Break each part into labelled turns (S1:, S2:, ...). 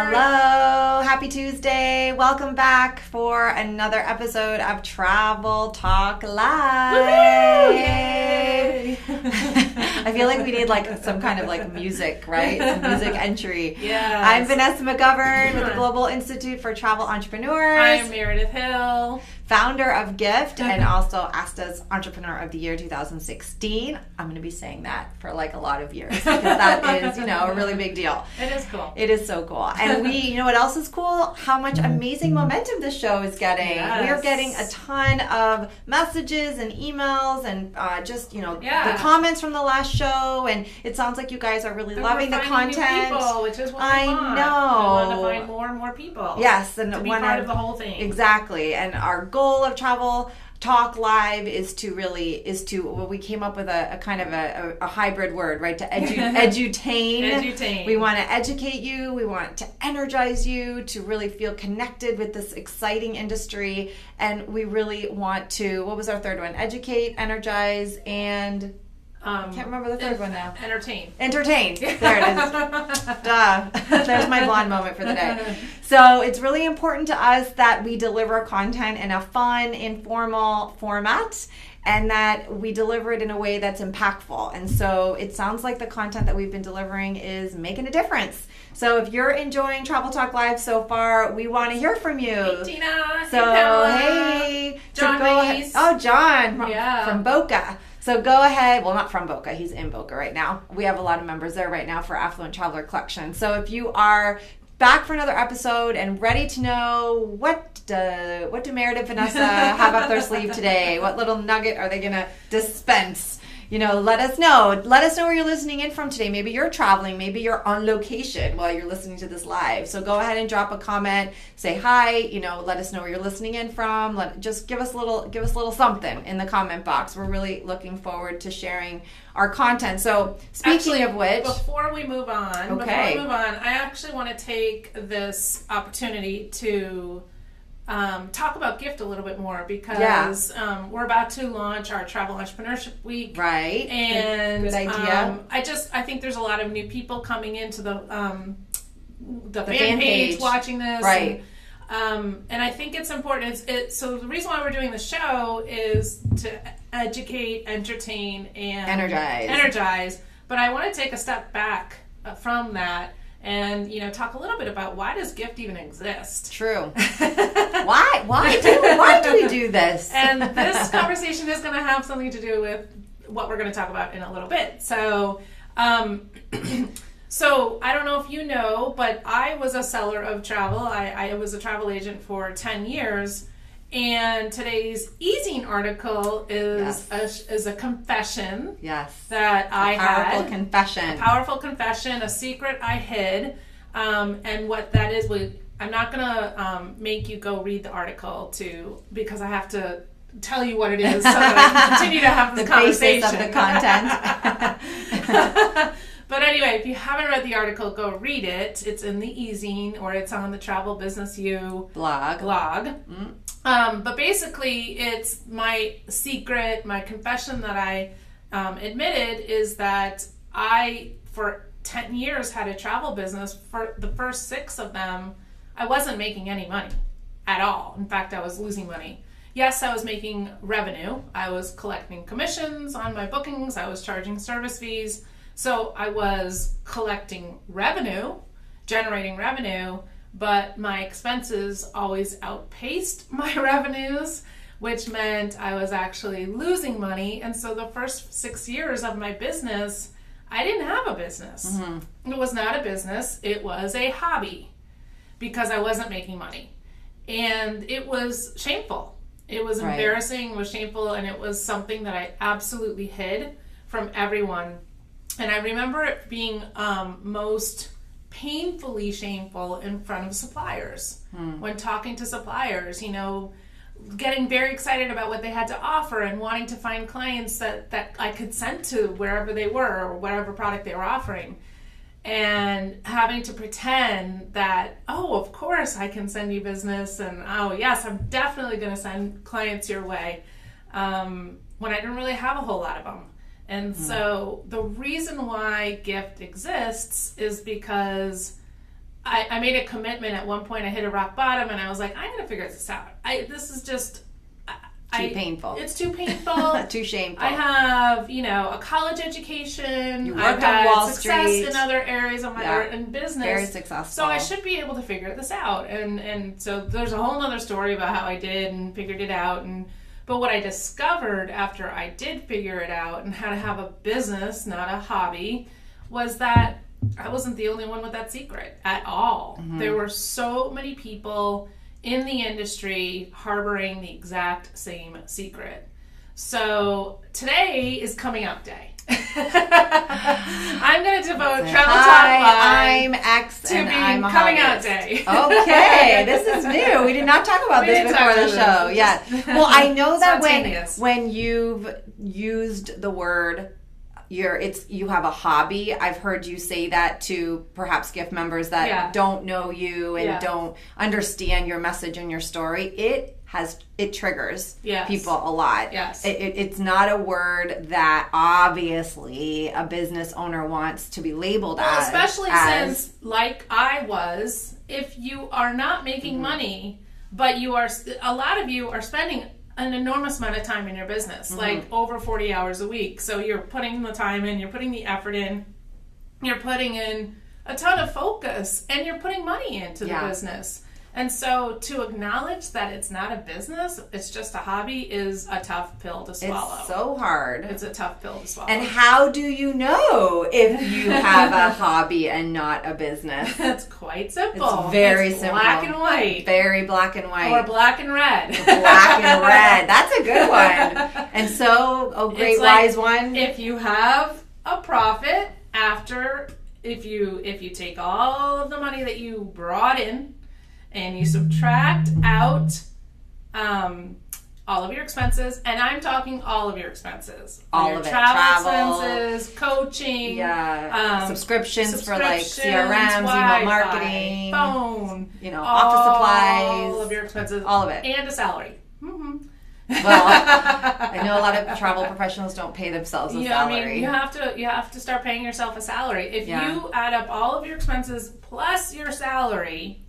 S1: Hello, happy Tuesday. Welcome back for another episode of Travel Talk Live.
S2: Yay!
S1: I feel like we need like some kind of like music, right? Some music entry.
S2: Yes.
S1: I'm Vanessa McGovern with the Global Institute for Travel Entrepreneurs.
S2: I'm Meredith Hill,
S1: founder of Gift and also ASTA's Entrepreneur of the Year 2016. I'm going to be saying that for like a lot of years because that is, a really big deal.
S2: It is cool.
S1: It is so cool. And you know what else is cool? How much amazing momentum this show is getting.
S2: Yes.
S1: We are getting a ton of messages and emails and the comments from the last show. And it sounds like you guys are really loving the content.
S2: New people, which is what we want.
S1: know.
S2: We want to find more and more people.
S1: Yes. And
S2: to be part of the whole thing.
S1: Exactly. And our goal of Travel Talk Live is to we came up with a kind of a hybrid word, right? To edutain.
S2: Edutain.
S1: We want to educate you. We want to energize you to really feel connected with this exciting industry. And we really want to, what was our third one? Educate, energize, and I can't remember the third one now.
S2: Entertain.
S1: There it is. Duh. There's my blonde moment for the day. So it's really important to us that we deliver content in a fun, informal format and that we deliver it in a way that's impactful. And so it sounds like the content that we've been delivering is making a difference. So if you're enjoying Travel Talk Live so far, we want to hear from you.
S2: Hey, Tina.
S1: So,
S2: hey, John.
S1: John from Boca. So go ahead. Well, not from Boca. He's in Boca right now. We have a lot of members there right now for Affluent Traveler Collection. So if you are back for another episode and ready to know what do Meredith and Vanessa have up their sleeve today, what little nugget are they going to dispense? Let us know. Let us know where you're listening in from today. Maybe you're traveling. Maybe you're on location while you're listening to this live. So go ahead and drop a comment. Say hi. Let us know where you're listening in from. Just give us a little something in the comment box. We're really looking forward to sharing our content. So speaking of which,
S2: before we move on, I actually want to take this opportunity to talk about Gift a little bit more because we're about to launch our Travel Entrepreneurship Week.
S1: Right.
S2: And
S1: good idea.
S2: I think there's a lot of new people coming into the fan page watching this.
S1: Right.
S2: And I think it's important. So the reason why we're doing the show is to educate, entertain, and energize. But I want to take a step back from that and talk a little bit about why does Gift even exist?
S1: True. Why do we do this?
S2: And this conversation is going to have something to do with what we're going to talk about in a little bit. So, so I don't know if you know, but I was a seller of travel. I was a travel agent for 10 years. And today's eZine article is a confession.
S1: Yes.
S2: That I had.
S1: A
S2: powerful confession, a secret I hid. And what that is, I'm not going to make you go read the article because I have to tell you what it is so that I can continue to have this conversation.
S1: The basis of the content.
S2: But anyway, if you haven't read the article, go read it. It's in the eZine or it's on the Travel Business U blog.
S1: Mm.
S2: But basically, it's my secret, my confession that I admitted is that I, for 10 years, had a travel business. For the first 6 of them, I wasn't making any money at all. In fact, I was losing money. Yes, I was making revenue. I was collecting commissions on my bookings. I was charging service fees. So I was collecting revenue, generating revenue, but my expenses always outpaced my revenues, which meant I was actually losing money. And so the first 6 years of my business, I didn't have a business. Mm-hmm. It was not a business. It was a hobby because I wasn't making money. And it was shameful. It was embarrassing, it was shameful, and it was something that I absolutely hid from everyone. And I remember it being most painfully shameful in front of suppliers. When talking to suppliers, getting very excited about what they had to offer and wanting to find clients that I could send to wherever they were or whatever product they were offering. And having to pretend that, oh, of course I can send you business, and oh, yes, I'm definitely going to send clients your way, when I didn't really have a whole lot of them. And so the reason why Gift exists is because I made a commitment at one point. I hit a rock bottom, and I was like, I'm going to figure this out. This is just
S1: too painful.
S2: It's too painful.
S1: Too shameful.
S2: I have, a college education.
S1: You worked on Wall
S2: success
S1: Street.
S2: In other areas of my in business.
S1: Very successful.
S2: So I should be able to figure this out. And so there's a whole other story about how I did and figured it out. But what I discovered after I did figure it out and how to have a business, not a hobby, was that I wasn't the only one with that secret at all. Mm-hmm. There were so many people in the industry harboring the exact same secret. So today is coming out day. I'm going to devote Travel Talk Live.
S1: I'm X
S2: to
S1: and
S2: be
S1: I'm a
S2: coming
S1: hobbyist.
S2: Out day.
S1: Okay, this is new. We did not talk about this before the show. Yeah. Well, I know that when you've used the word you have a hobby. I've heard you say that to perhaps gift members that don't know you and don't understand your message and your story. It triggers people a lot.
S2: Yes.
S1: It's not a word that obviously a business owner wants to be labeled as.
S2: Especially since, like I was, if you are not making money, but a lot of you are spending an enormous amount of time in your business, like over 40 hours a week. So you're putting the time in, you're putting the effort in, you're putting in a ton of focus, and you're putting money into the business. And so to acknowledge that it's not a business, it's just a hobby, is a tough pill to swallow.
S1: It's so hard.
S2: It's a tough pill to swallow.
S1: And how do you know if you have a hobby and not a business?
S2: It's quite simple.
S1: It's very simple.
S2: Black and white.
S1: Very black and white.
S2: Or black and red.
S1: Black and red. That's a good one. And so, great wise one.
S2: If you have a profit after, if you take all of the money that you brought in, and you subtract out all of your expenses, and I'm talking all of your expenses.
S1: All of it.
S2: Travel expenses, coaching,
S1: subscriptions for like CRMs, email marketing,
S2: phone,
S1: office supplies.
S2: All of your expenses.
S1: All of it.
S2: And a salary. Mm-hmm.
S1: Well, I know a lot of travel professionals don't pay themselves a salary.
S2: I mean, you have to start paying yourself a salary. If you add up all of your expenses plus your salary,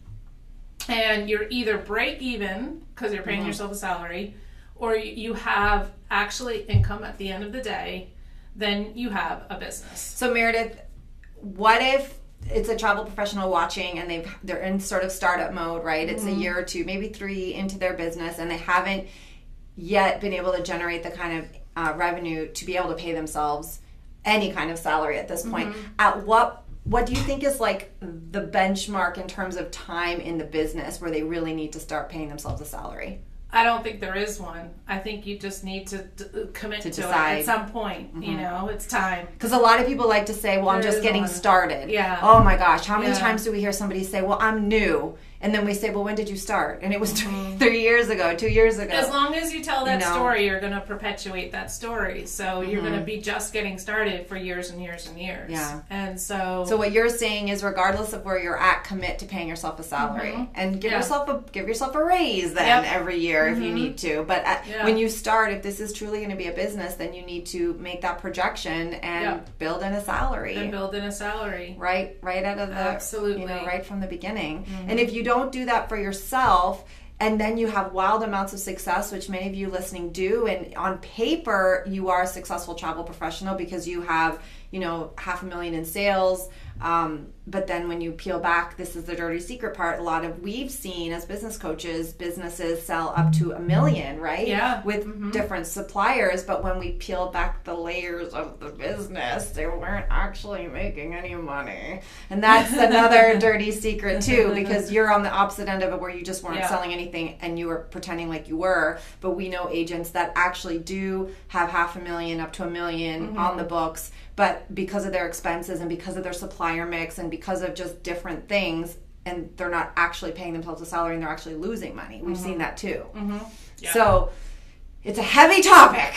S2: and you're either break even because you're paying yourself a salary, or you have actually income at the end of the day, then you have a business.
S1: So Meredith, what if it's a travel professional watching and they're in sort of startup mode, right? It's a year or two, maybe 3 into their business, and they haven't yet been able to generate the kind of revenue to be able to pay themselves any kind of salary at this point. At what do you think is like the benchmark in terms of time in the business where they really need to start paying themselves a salary?
S2: I don't think there is one. I think you just need to commit to
S1: decide.
S2: It at some point. It's time.
S1: Because a lot of people like to say, well, I'm just getting started.
S2: Yeah.
S1: Oh my gosh, how many times do we hear somebody say, well, I'm new? And then we say, well, when did you start? And it was 3 years ago, 2 years ago.
S2: As long as you tell that story, you're going to perpetuate that story. So you're going to be just getting started for years and years and years.
S1: Yeah.
S2: And so
S1: what you're saying is, regardless of where you're at, commit to paying yourself a salary and give yourself a raise then every year if you need to. But when you start, if this is truly going to be a business, then you need to make that projection and build in a salary. Right out of the
S2: absolutely
S1: right from the beginning. And if you don't do that for yourself, and then you have wild amounts of success, which many of you listening do, and on paper you are a successful travel professional because you have $500,000 in sales, but then when you peel back, this is the dirty secret part, we've seen as business coaches, businesses sell up to $1 million, right?
S2: Yeah.
S1: With different suppliers, but when we peel back the layers of the business, they weren't actually making any money. And that's another dirty secret too, because you're on the opposite end of it where you just weren't selling anything and you were pretending like you were. But we know agents that actually do have $500,000 up to $1 million on the books, but because of their expenses and because of their supplier mix and because of just different things, and they're not actually paying themselves a salary and they're actually losing money. We've seen that too. Yeah. So it's a heavy topic.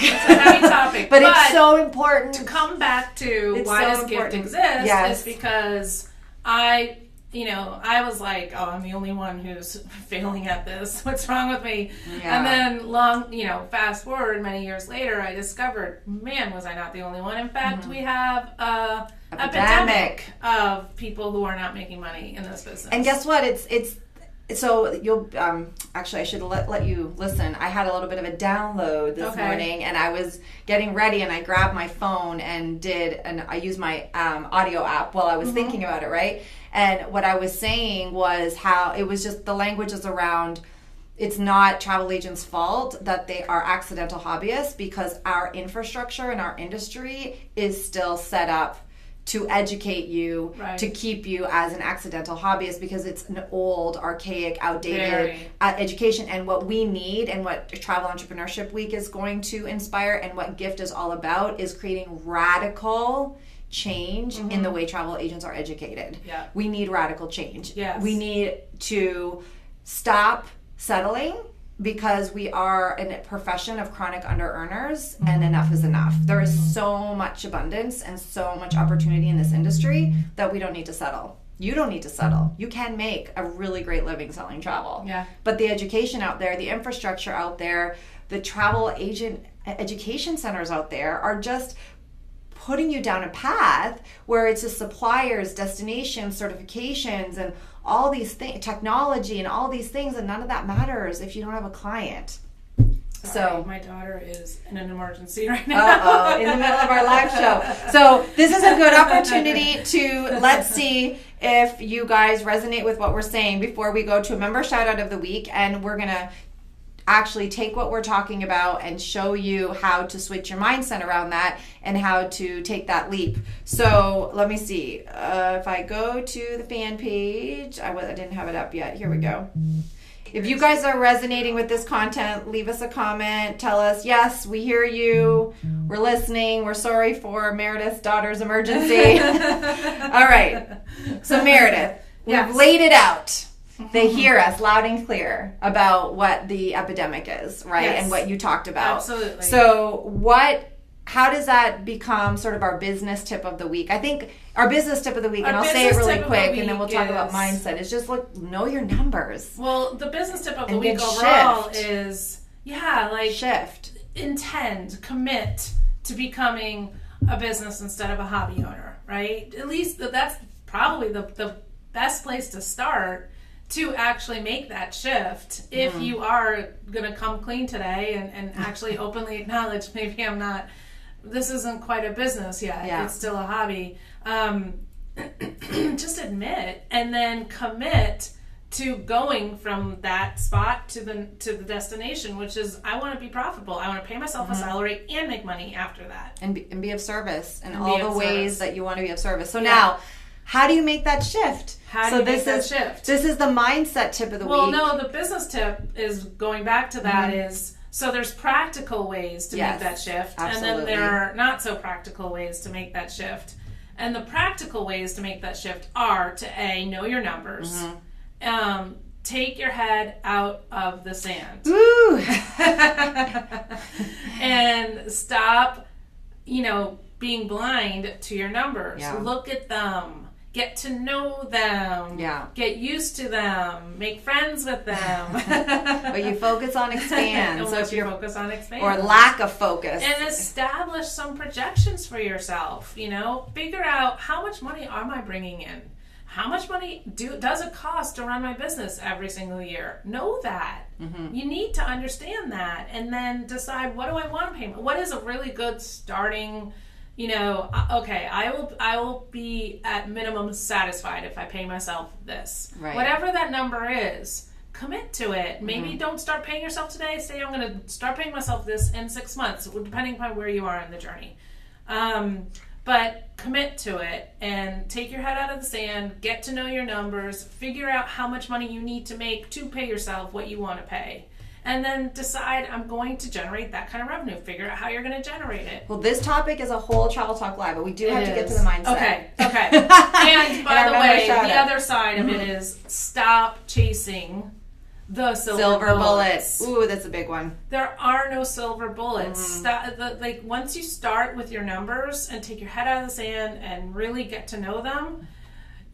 S1: But it's so important.
S2: To come back to why this gift exists is because I I was like, oh, I'm the only one who's failing at this. What's wrong with me?
S1: Yeah.
S2: And then fast forward many years later, I discovered, man, was I not the only one. In fact, we have a epidemic of people who are not making money in this business.
S1: And guess what? It's so you'll actually I should let you listen. I had a little bit of a download this morning, and I was getting ready, and I grabbed my phone and I used my audio app while I was thinking about it, right? And what I was saying was how it was just the language is around, it's not travel agents' fault that they are accidental hobbyists, because our infrastructure and our industry is still set up to educate you, to keep you as an accidental hobbyist, because it's an old, archaic, outdated education. And what we need, and what Travel Entrepreneurship Week is going to inspire, and what GIFT is all about, is creating radical change in the way travel agents are educated.
S2: Yeah.
S1: We need radical change.
S2: Yes.
S1: We need to stop settling, because we are in a profession of chronic under-earners, and enough is enough. There is so much abundance and so much opportunity in this industry that we don't need to settle. You don't need to settle. You can make a really great living selling travel.
S2: Yeah.
S1: But the education out there, the infrastructure out there, the travel agent education centers out there are just putting you down a path where it's just suppliers, destinations, certifications, and all these things, technology and all these things, and none of that matters if you don't have a client.
S2: So my daughter is in an emergency right now.
S1: In the middle of our live show. So this is a good opportunity to, let's see if you guys resonate with what we're saying before we go to a member shout out of the week, and we're going to actually take what we're talking about and show you how to switch your mindset around that and how to take that leap. So let me see. If I go to the fan page, I didn't have it up yet. Here we go. If you guys are resonating with this content, leave us a comment. Tell us, yes, we hear you. We're listening. We're sorry for Meredith's daughter's emergency. All right. So Meredith, we've laid it out. They hear us loud and clear about what the epidemic is, right?
S2: Yes.
S1: And what you talked about.
S2: Absolutely.
S1: So how does that become sort of our business tip of the week? I think our business tip of the week, and I'll say it really quick, and then we'll talk about mindset, is just know your numbers.
S2: Well, the business tip of the week overall is,
S1: shift.
S2: Intend, commit to becoming a business instead of a hobby owner, right? At least that's probably the best place to start to actually make that shift. If you are going to come clean today and actually openly acknowledge, maybe this isn't quite a business yet. Yeah. It's still a hobby. Just admit, and then commit to going from that spot to the destination, which is, I want to be profitable. I want to pay myself a salary and make money after that.
S1: And be of service in all the ways that you want to be of service. So now, how do you make that shift?
S2: Shift?
S1: This is the mindset tip of the week.
S2: Well, no, the business tip is going back to that is, so there's practical ways to make that shift.
S1: Absolutely.
S2: And then there are not so practical ways to make that shift. And the practical ways to make that shift are to know your numbers. Take your head out of the sand.
S1: Ooh.
S2: And stop, being blind to your numbers.
S1: Yeah.
S2: Look at them. Get to know them.
S1: Yeah.
S2: Get used to them. Make friends with them.
S1: But you focus on expand.
S2: So if you focus on expand.
S1: Or lack of focus.
S2: And establish some projections for yourself. Figure out, how much money am I bringing in? How much money does it cost to run my business every single year? Know that. You need to understand that, and then decide, what do I want to pay? What is a really good starting? Okay, I will be at minimum satisfied if I pay myself this.
S1: Right.
S2: Whatever that number is, commit to it. Maybe don't start paying yourself today. Say, I'm going to start paying myself this in 6 months, depending upon where you are in the journey. But commit to it and take your head out of the sand, get to know your numbers, figure out how much money you need to make to pay yourself what you want to pay. And then decide, I'm going to generate that kind of revenue. Figure out how you're going to generate it.
S1: Well, this topic is a whole Travel Talk Live, but we do have to get to the mindset.
S2: Okay. And by the way, the other side of it is stop chasing the silver bullets.
S1: Ooh, that's a big one.
S2: There are no silver bullets. Once you start with your numbers and take your head out of the sand and really get to know them,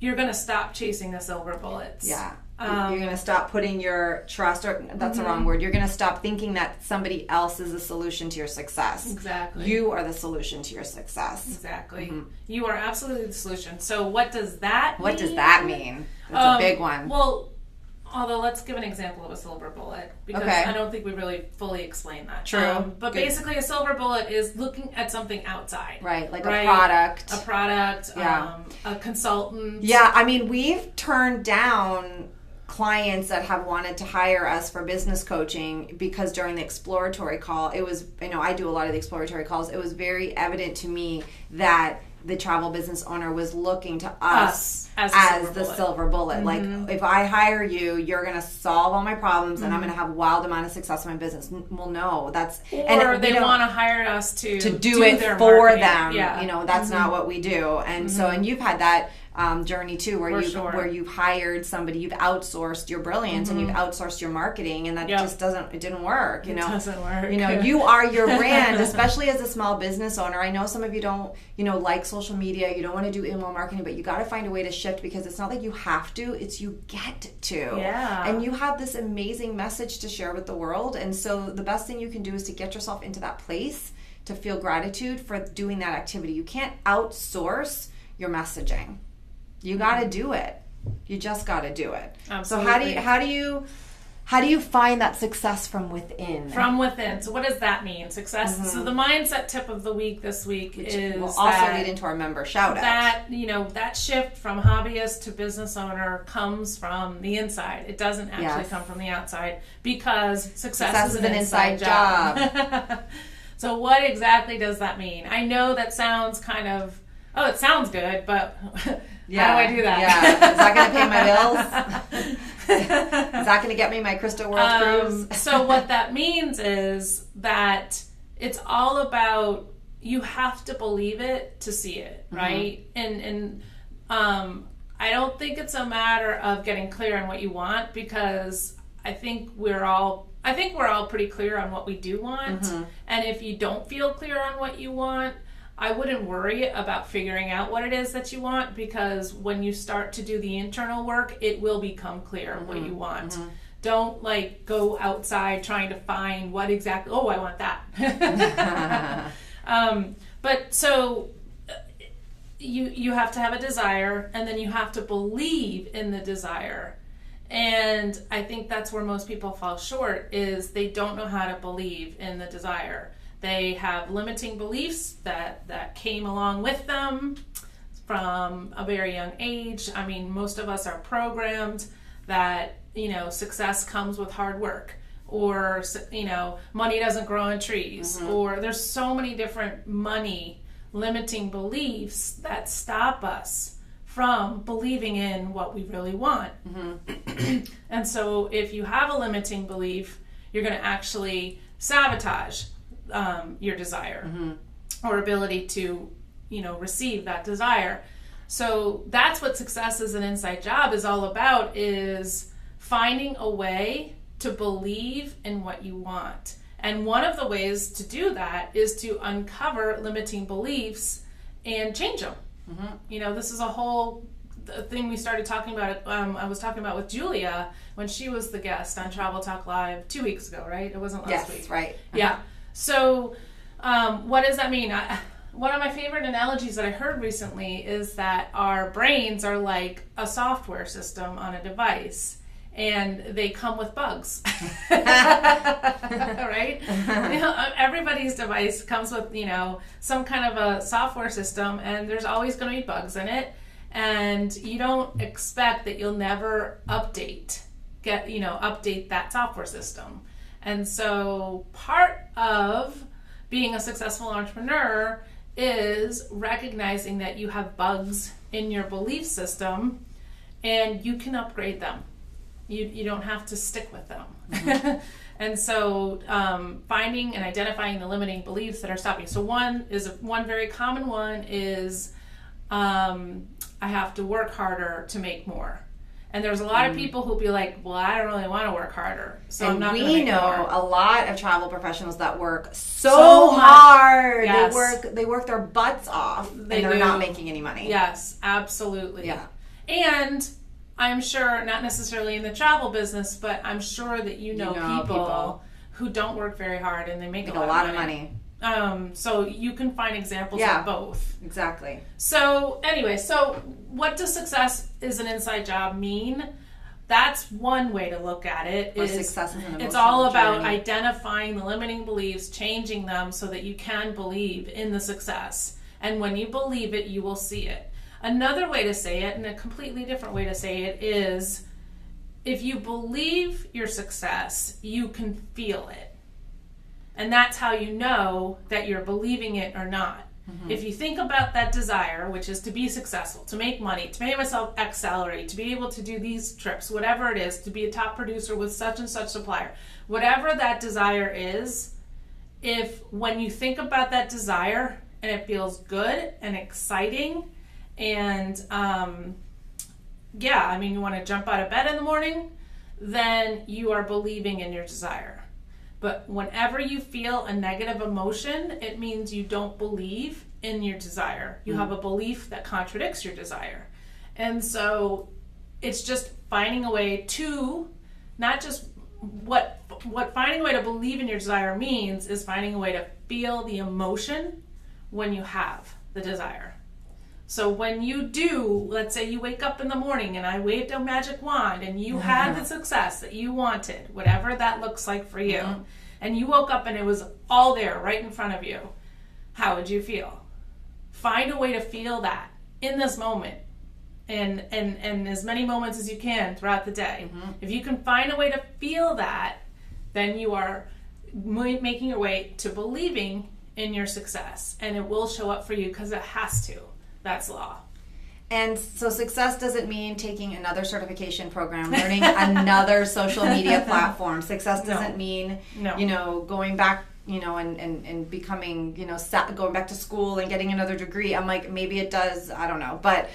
S2: you're going to stop chasing the silver bullets.
S1: Yeah. You're going to stop putting your trust, or that's the wrong word. You're going to stop thinking that somebody else is the solution to your success.
S2: Exactly.
S1: You are the solution to your success.
S2: Exactly. You are absolutely the solution. So what does that mean?
S1: What does that mean? That's a big one.
S2: Well, although let's give an example of a silver bullet, because I don't think we really fully explained that.
S1: True.
S2: But basically a silver bullet is looking at something outside.
S1: Right, like a product.
S2: A consultant.
S1: Yeah, I mean, we've turned down clients that have wanted to hire us for business coaching because during the exploratory call, it was, I do a lot of the exploratory calls, it was very evident to me that the travel business owner was looking to us as the silver bullet. Like, if I hire you, you're going to solve all my problems and I'm going to have a wild amount of success in my business. Well, no, that's...
S2: Or they want to hire us to
S1: do it for
S2: marketing.
S1: them.
S2: Yeah.
S1: That's not what we do. And so, and you've had that journey too, where you've hired somebody, you've outsourced your brilliance and you've outsourced your marketing, and that just didn't work.
S2: It doesn't work.
S1: You are your brand, especially as a small business owner. I know some of you don't, like social media, you don't want to do email marketing, but you got to find a way to shift, because it's not like you have to, it's you get to.
S2: Yeah.
S1: And you have this amazing message to share with the world, and so the best thing you can do is to get yourself into that place to feel gratitude for doing that activity. You can't outsource your messaging. You got to do it. You just got to do it.
S2: Absolutely.
S1: So how do you find that success from within?
S2: From within. So what does that mean? Success. So the mindset tip of the week this week
S1: will also lead into our member shout out.
S2: That shift from hobbyist to business owner comes from the inside. It doesn't actually come from the outside, because success is an inside job. So what exactly does that mean? I know that sounds kind of, it sounds good, but how do I do that?
S1: Yeah. Is that going to pay my bills? Is that going to get me my Crystal World cruise?
S2: So what that means is that it's all about, you have to believe it to see it, right? And I don't think it's a matter of getting clear on what you want, because I think we're all pretty clear on what we do want. And if you don't feel clear on what you want, I wouldn't worry about figuring out what it is that you want, because when you start to do the internal work, it will become clear what you want. Don't go outside trying to find what exactly, I want that. But so you have to have a desire, and then you have to believe in the desire. And I think that's where most people fall short, is they don't know how to believe in the desire. They have limiting beliefs that came along with them from a very young age. I mean, most of us are programmed that, success comes with hard work, or, money doesn't grow on trees, or there's so many different money limiting beliefs that stop us from believing in what we really want. And so if you have a limiting belief, you're going to actually sabotage your desire or ability to, receive that desire. So that's what success as an inside job is all about, is finding a way to believe in what you want. And one of the ways to do that is to uncover limiting beliefs and change them. This is a whole thing we started talking about. I was talking about with Julia when she was the guest on Travel Talk Live 2 weeks ago, right? It wasn't last week.
S1: Yes, right.
S2: Yeah. So what does that mean? One of my favorite analogies that I heard recently is that our brains are like a software system on a device, and they come with bugs. Right? Everybody's device comes with, some kind of a software system, and there's always going to be bugs in it. And you don't expect that you'll never update that software system. And so part of being a successful entrepreneur is recognizing that you have bugs in your belief system, and you can upgrade them. You don't have to stick with them. And so finding and identifying the limiting beliefs that are stopping. So one very common one is I have to work harder to make more. And there's a lot of people who'll be like, well, I don't really want to work harder, so I'm not going to make more.
S1: We know a lot of travel professionals that work so hard.
S2: Yes.
S1: They work their butts off, and they're not making any money.
S2: Yes, absolutely.
S1: Yeah.
S2: And I'm sure, not necessarily in the travel business, but I'm sure that you know people who don't work very hard and they make a lot of money. So you can find examples of both.
S1: Exactly.
S2: So anyway, what does success is an inside job mean? That's one way to look at it.
S1: Success is an emotional
S2: It's all about
S1: journey.
S2: identifying the limiting beliefs, changing them so that you can believe in the success. And when you believe it, you will see it. Another way to say it, and a completely different way to say it, is if you believe your success, you can feel it. And that's how you know that you're believing it or not. Mm-hmm. If you think about that desire, which is to be successful, to make money, to pay myself X salary, to be able to do these trips, whatever it is, to be a top producer with such and such supplier, whatever that desire is, if when you think about that desire and it feels good and exciting and you want to jump out of bed in the morning, then you are believing in your desire. But whenever you feel a negative emotion, it means you don't believe in your desire. You have a belief that contradicts your desire. And so it's just finding a way to, not just what finding a way to believe in your desire means is finding a way to feel the emotion when you have the desire. So when you do, let's say you wake up in the morning and I waved a magic wand and you had the success that you wanted, whatever that looks like for you, and you woke up and it was all there right in front of you, how would you feel? Find a way to feel that in this moment and as many moments as you can throughout the day. If you can find a way to feel that, then you are making your way to believing in your success, and it will show up for you because it has to. That's law.
S1: And so success doesn't mean taking another certification program, learning another social media platform. Success doesn't mean, going back, and becoming, going back to school and getting another degree. I'm like, maybe it does, I don't know. But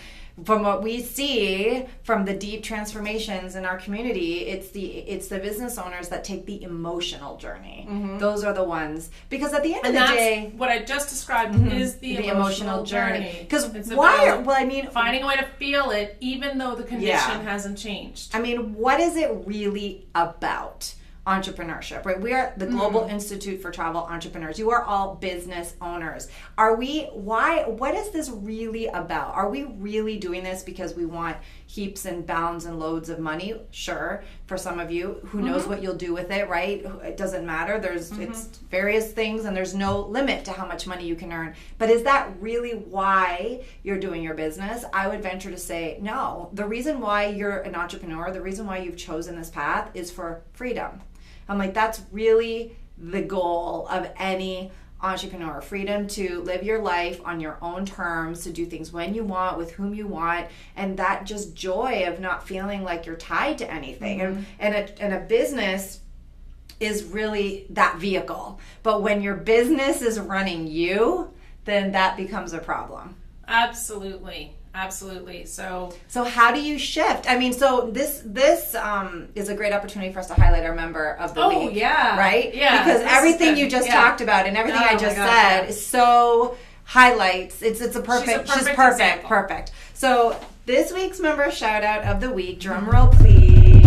S1: from what we see from the deep transformations in our community, it's the business owners that take the emotional journey. Those are the ones, because at the end of the day,
S2: what I just described is the emotional journey.
S1: Because
S2: finding a way to feel it, even though the condition hasn't changed.
S1: I mean, what is it really about? Entrepreneurship, right? We are the Global Institute for Travel Entrepreneurs. You are all business owners. What is this really about? Are we really doing this because we want heaps and bounds and loads of money? Sure. For some of you, who knows what you'll do with it, right? It doesn't matter. It's various things and there's no limit to how much money you can earn. But is that really why you're doing your business? I would venture to say no. The reason why you're an entrepreneur, the reason why you've chosen this path is for freedom. I'm like, that's really the goal of any entrepreneur. Freedom to live your life on your own terms, to do things when you want, with whom you want, and that just joy of not feeling like you're tied to anything. And a business is really that vehicle. But when your business is running you, then that becomes a problem.
S2: Absolutely. So
S1: how do you shift? I mean, so this is a great opportunity for us to highlight our member of the week.
S2: Oh, yeah.
S1: Right?
S2: Yeah.
S1: Because everything you just talked about and everything I just said is so highlights. It's a perfect. She's perfect. Perfect. So this week's member shout out of the week, drum roll please.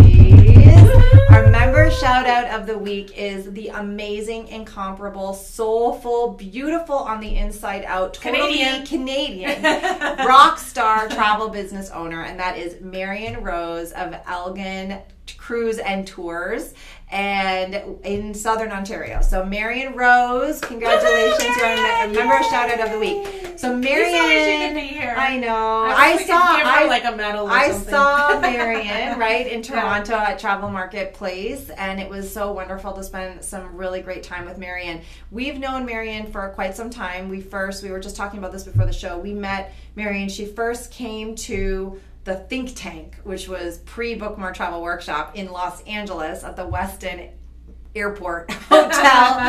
S1: Our member shout out of the week is the amazing, incomparable, soulful, beautiful on the inside out, totally Canadian rock star travel business owner, and that is Marion Rose of Elgin Cruise and Tours and in Southern Ontario. So Marion Rose, congratulations, you're a member shout out of the week. So Marion, I know. I saw Marion right in Toronto at Travel Marketplace, and it was so wonderful to spend some really great time with Marion. We've known Marion for quite some time. We were just talking about this before the show. We met Marion. She first came to the Think Tank, which was pre-Book More Travel Workshop in Los Angeles at the Westin airport hotel.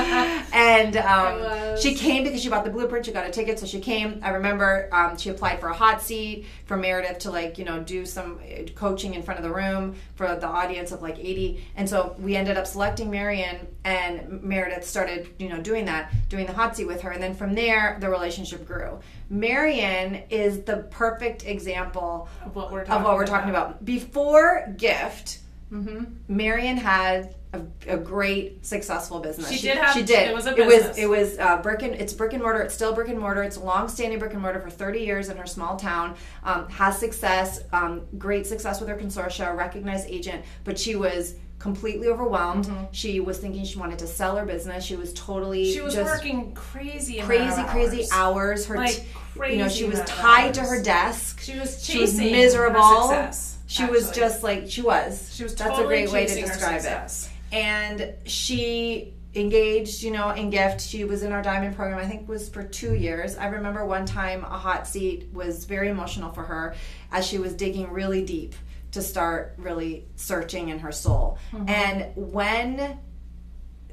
S1: And she came because she bought the blueprint. She got a ticket, so she came. I remember she applied for a hot seat for Meredith to, like, you know, do some coaching in front of the room for the audience of like 80. And so we ended up selecting Marion, and Meredith started, you know, doing the hot seat with her. And then from there, the relationship grew. Marion is the perfect example of what we're talking about. Before Gift, Marion had a great, successful business. She did.
S2: It was a business.
S1: It was it's brick and mortar. It's still brick and mortar. It's a long-standing brick and mortar for 30 years in her small town. Has success, great success with her consortia, recognized agent, but she was completely overwhelmed. She was thinking she wanted to sell her business. She was
S2: working crazy
S1: hours.
S2: Crazy,
S1: she was tied to her desk.
S2: She was
S1: miserable.
S2: Her success.
S1: She was just like she was.
S2: That's
S1: totally a great way to
S2: describe
S1: it. And she engaged, you know, in Gift. She was in our Diamond program, I think it was for 2 years. I remember one time a hot seat was very emotional for her as she was digging really deep to start really searching in her soul. And when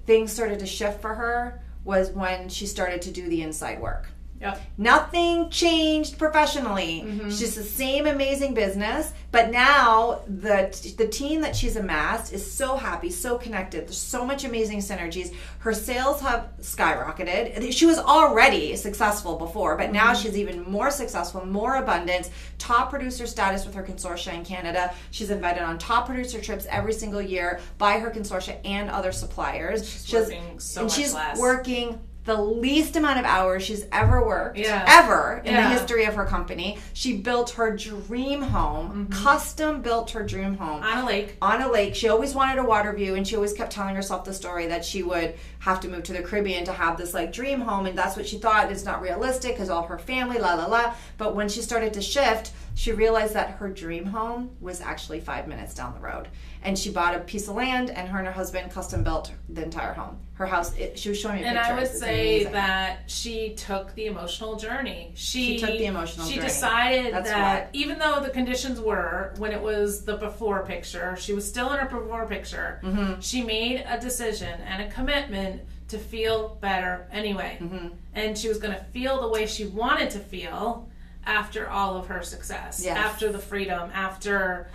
S1: things started to shift for her was when she started to do the inside work.
S2: Yep.
S1: Nothing changed professionally. It's just the same amazing business, but now the team that she's amassed is so happy, so connected. There's so much amazing synergies. Her sales have skyrocketed. She was already successful before, but now she's even more successful, more abundance, top producer status with her consortia in Canada. She's invited on top producer trips every single year by her consortia and other suppliers.
S2: She's
S1: working the least amount of hours she's ever worked, in the history of her company. She built her dream home, custom built her dream home. On a lake. She always wanted a water view, and she always kept telling herself the story that she would have to move to the Caribbean to have this like dream home, and that's what she thought. It's not realistic because all her family, But when she started to shift, she realized that her dream home was actually 5 minutes down the road. And she bought a piece of land, and her husband custom built the entire home. Her house, she was showing me pictures.
S2: And I would say that she took the emotional journey. She
S1: took the emotional journey.
S2: She decided that even though the conditions were, when it was the before picture, she was still in her before picture, she made a decision and a commitment to feel better anyway. And she was going to feel the way she wanted to feel after all of her success, after the freedom, after...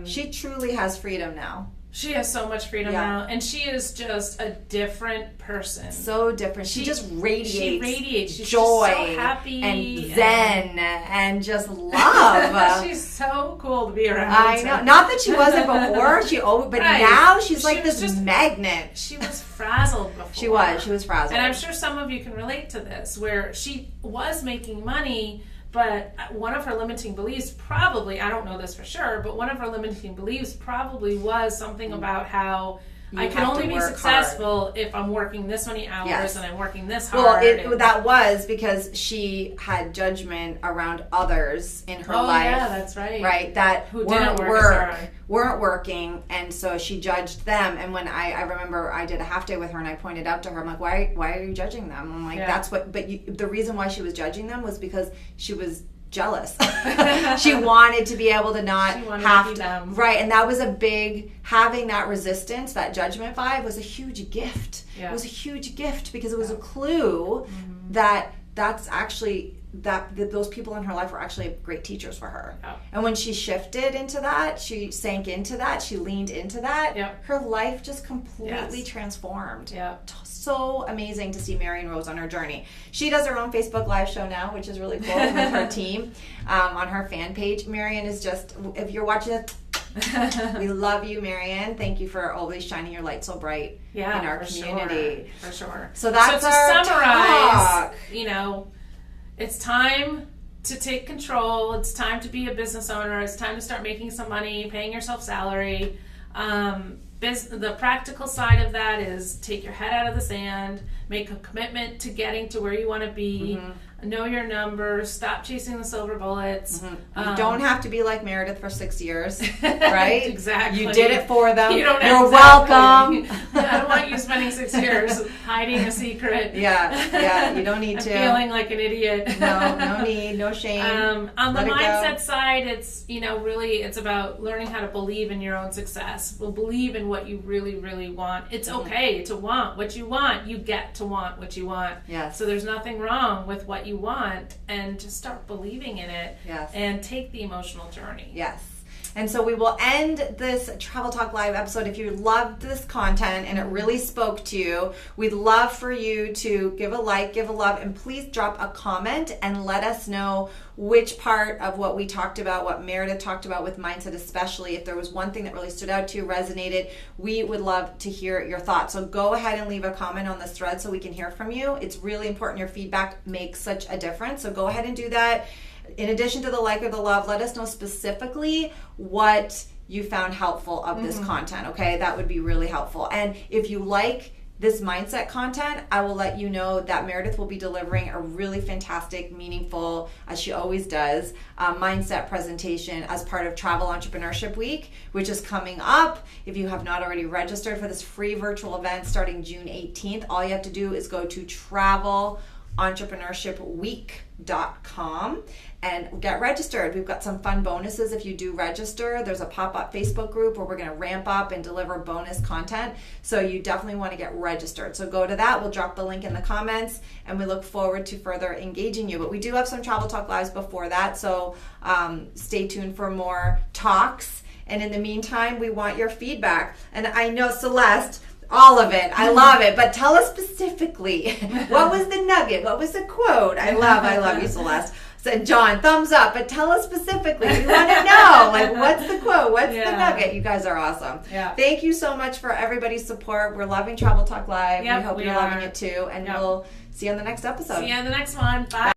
S1: she truly has freedom now.
S2: She has so much freedom now, and she is just a different person.
S1: So different. She just radiates.
S2: She's
S1: joy,
S2: just so happy
S1: and zen, and just love.
S2: She's so cool to be around.
S1: I know. Not that she wasn't before. But now she's like this magnet.
S2: She was frazzled before.
S1: She was frazzled,
S2: and I'm sure some of you can relate to this, where she was making money. But one of her limiting beliefs probably, I don't know this for sure, but one of her limiting beliefs probably was something about how I can only be successful if I'm working this many hours and I'm working this hard.
S1: Well, that was because she had judgment around others in her life.
S2: Oh, yeah, that's right.
S1: Right, that
S2: who
S1: weren't working, and so she judged them. And when I remember I did a half day with her, and I pointed out to her, I'm like, why are you judging them? I'm like, that's what, but the reason why she was judging them was because she was jealous. She wanted to be able to not have to,
S2: them.
S1: Right, and that was a big, having that resistance, that judgment vibe was a huge gift. It was a huge gift because it was a clue that that's actually, that those people in her life were actually great teachers for her. And when she shifted into that, she sank into that, she leaned into that, her life just completely transformed. So amazing to see Marion Rose on her journey. She does her own Facebook Live show now, which is really cool, with her team on her fan page. Marion is just, if you're watching it, we love you, Marion. Thank you for always shining your light so bright in our community.
S2: For sure.
S1: So that's
S2: to
S1: our
S2: summarize,
S1: talk.
S2: It's time to take control. It's time to be a business owner. It's time to start making some money, paying yourself salary. The practical side of that is take your head out of the sand, make a commitment to getting to where you want to be. know your numbers, stop chasing the silver bullets.
S1: You don't have to be like Meredith for 6 years, right?
S2: Exactly.
S1: You did it for them.
S2: You're
S1: welcome.
S2: I don't want you spending 6 years hiding a secret.
S1: Yeah, you don't need to.
S2: Feeling like an idiot.
S1: No need, no shame.
S2: On the mindset side, it's, really, it's about learning how to believe in your own success. Well, believe in what you really, really want. It's okay to want what you want. You get to want what you want.
S1: Yes.
S2: So there's nothing wrong with what you want, and just start believing in it.
S1: Yes.
S2: And take the emotional journey.
S1: Yes. And so we will end this Travel Talk Live episode. If you loved this content and it really spoke to you, we'd love for you to give a like, give a love, and please drop a comment and let us know which part of what we talked about, what Meredith talked about with mindset especially, if there was one thing that really stood out to you, resonated, we would love to hear your thoughts. So go ahead and leave a comment on this thread so we can hear from you. It's really important. Your feedback makes such a difference. So go ahead and do that. In addition to the like or the love, let us know specifically what you found helpful of this content, okay? That would be really helpful. And if you like this mindset content, I will let you know that Meredith will be delivering a really fantastic, meaningful, as she always does, mindset presentation as part of Travel Entrepreneurship Week, which is coming up. If you have not already registered for this free virtual event starting June 18th, all you have to do is go to travelentrepreneurshipreweek.com and get registered. We've got some fun bonuses if you do register. There's a pop-up Facebook group where we're going to ramp up and deliver bonus content. So you definitely want to get registered. So go to that. We'll drop the link in the comments, and we look forward to further engaging you. But we do have some Travel Talk Lives before that, so stay tuned for more talks. And in the meantime, we want your feedback. And I know, Celeste, all of it. I love it. But tell us specifically, what was the nugget? What was the quote? I love you, Celeste. So John, thumbs up. But tell us specifically. We want to know, what's the quote? What's the nugget? You guys are awesome.
S2: Yeah.
S1: Thank you so much for everybody's support. We're loving Travel Talk Live. We hope you're loving it too. And we'll see you on the next episode.
S2: See you on the next one. Bye.